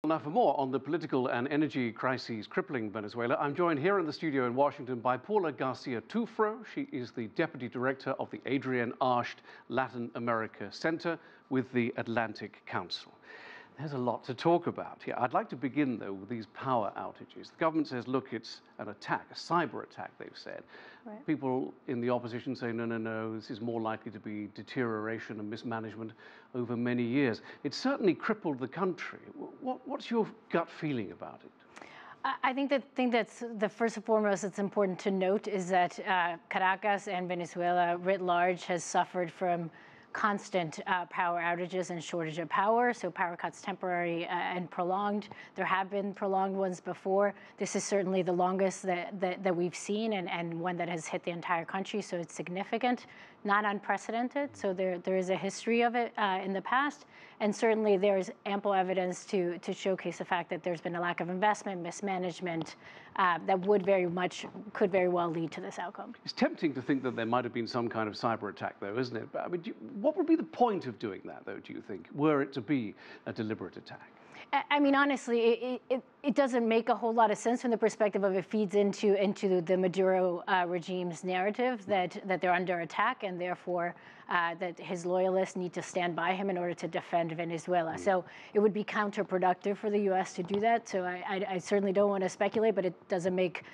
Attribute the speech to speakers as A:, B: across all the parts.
A: Now, for more on the political and energy crises crippling Venezuela, I'm joined here in the studio in Washington by Paula Garcia Tufro. She is the Deputy Director of the Adrienne Arsht Latin America Center with the Atlantic Council. There's a lot to talk about here. I'd like to begin, though, with these power outages. The government says, look, it's an attack, a cyber attack, they've said. Right. People in the opposition say, no, no, no, this is more likely to be deterioration and mismanagement over many years. It's certainly crippled the country. What's your gut feeling about it?
B: I think the thing that's the first and foremost that's important to note is that Caracas and Venezuela writ large has suffered from constant power outages and shortage of power, so power cuts temporary and prolonged. There have been prolonged ones before. This is certainly the longest that we've seen and one that has hit the entire country, so it's significant, not unprecedented. So there is a history of it in the past, and certainly there's ample evidence to showcase the fact that there's been a lack of investment, mismanagement, that could very well lead to this outcome.
A: It's tempting to think that there might have been some kind of cyber attack, though, isn't it? But I mean, what would be the point of doing that, though, do you think, were it to be a deliberate attack?
B: I mean, honestly, it doesn't make a whole lot of sense from the perspective of it feeds into the Maduro regime's narrative that they're under attack and therefore that his loyalists need to stand by him in order to defend Venezuela. So it would be counterproductive for the U.S. to do that. So I certainly don't want to speculate, but it doesn't make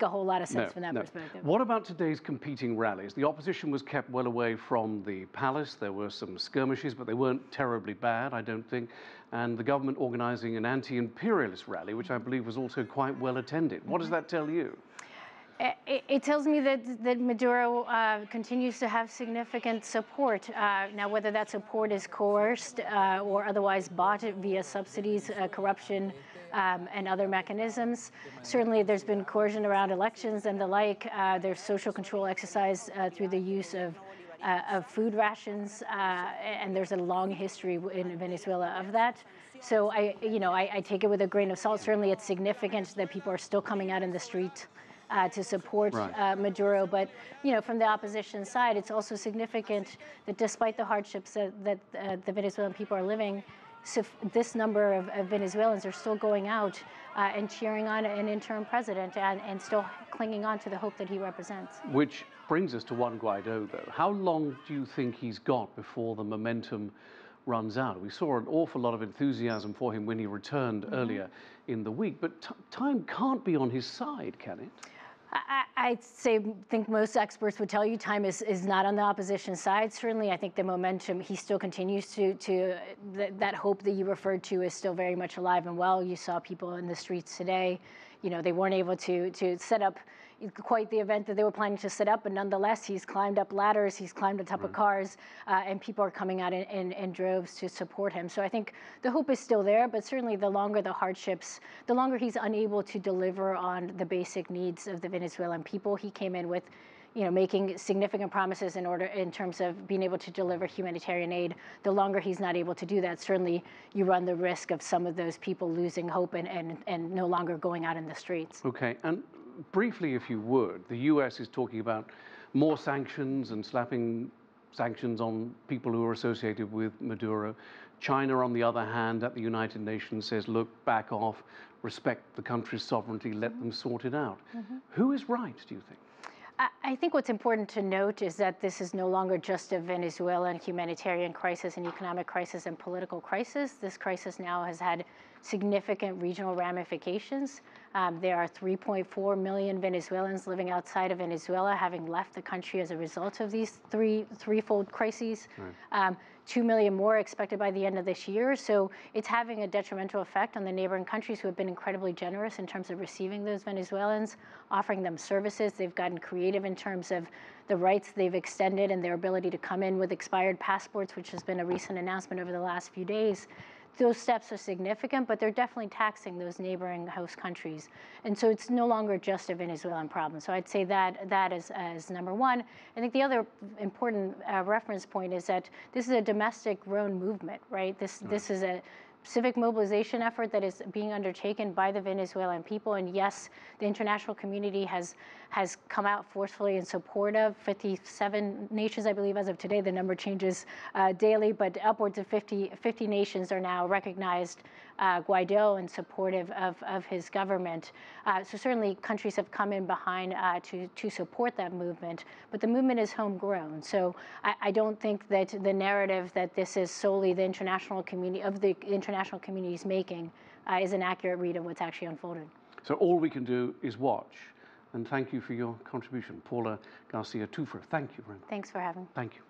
B: a whole lot of sense from that perspective.
A: What about today's competing rallies? The opposition was kept well away from the palace. There were some skirmishes, but they weren't terribly bad, I don't think. And the government organizing an anti-imperialist rally, which I believe was also quite well attended. What does that tell you?
B: It tells me that Maduro continues to have significant support. Now, whether that support is coerced or otherwise bought via subsidies, corruption, and other mechanisms. Certainly, there's been coercion around elections and the like. There's social control exercised through the use of food rations, and there's a long history in Venezuela of that. So I take it with a grain of salt. Certainly, it's significant that people are still coming out in the street to support Maduro. But from the opposition side, it's also significant that despite the hardships that the Venezuelan people are living, so this number of Venezuelans are still going out and cheering on an interim president and still clinging on to the hope that he represents.
A: Which brings us to Juan Guaido, though. How long do you think he's got before the momentum runs out? We saw an awful lot of enthusiasm for him when he returned earlier in the week, but time can't be on his side, can it?
B: I think most experts would tell you time is not on the opposition side. Certainly, I think the momentum, he still continues that hope that you referred to is still very much alive and well. You saw people in the streets today. They weren't able to set up quite the event that they were planning to set up, but nonetheless, he's climbed up ladders, he's climbed on top of cars, and people are coming out in droves to support him. So I think the hope is still there, but certainly the longer the hardships, the longer he's unable to deliver on the basic needs of the Venezuelan people. He came in with making significant promises in terms of being able to deliver humanitarian aid. The longer he's not able to do that, certainly you run the risk of some of those people losing hope and no longer going out in the streets.
A: Okay, and briefly, if you would, the U.S. is talking about more sanctions and slapping sanctions on people who are associated with Maduro. China, on the other hand, at the United Nations says, look, back off, respect the country's sovereignty, let them sort it out. Who is right, do you think?
B: I think what's important to note is that this is no longer just a Venezuelan humanitarian crisis, an economic crisis, and political crisis. This crisis now has had significant regional ramifications. There are 3.4 million Venezuelans living outside of Venezuela, having left the country as a result of these threefold crises. 2 million more expected by the end of this year. So it's having a detrimental effect on the neighboring countries who have been incredibly generous in terms of receiving those Venezuelans, offering them services. They've gotten creative in terms of the rights they've extended and their ability to come in with expired passports, which has been a recent announcement over the last few days. Those steps are significant, but they're definitely taxing those neighboring host countries. And so it's no longer just a Venezuelan problem. So I'd say that is number one. I think the other important reference point is that this is a domestic grown movement, right? This is a civic mobilization effort that is being undertaken by the Venezuelan people. And yes, the international community has come out forcefully in support of 57 nations, I believe, as of today. The number changes daily, but upwards of 50 nations are now recognized Guaido and supportive of his government. So certainly countries have come in behind to support that movement, but the movement is homegrown. So I don't think that the narrative that this is solely the international community's making is an accurate read of what's actually unfolded.
A: So all we can do is watch. And thank you for your contribution. Paula Garcia Tufro, thank you very much.
B: Thanks for having me.
A: Thank you.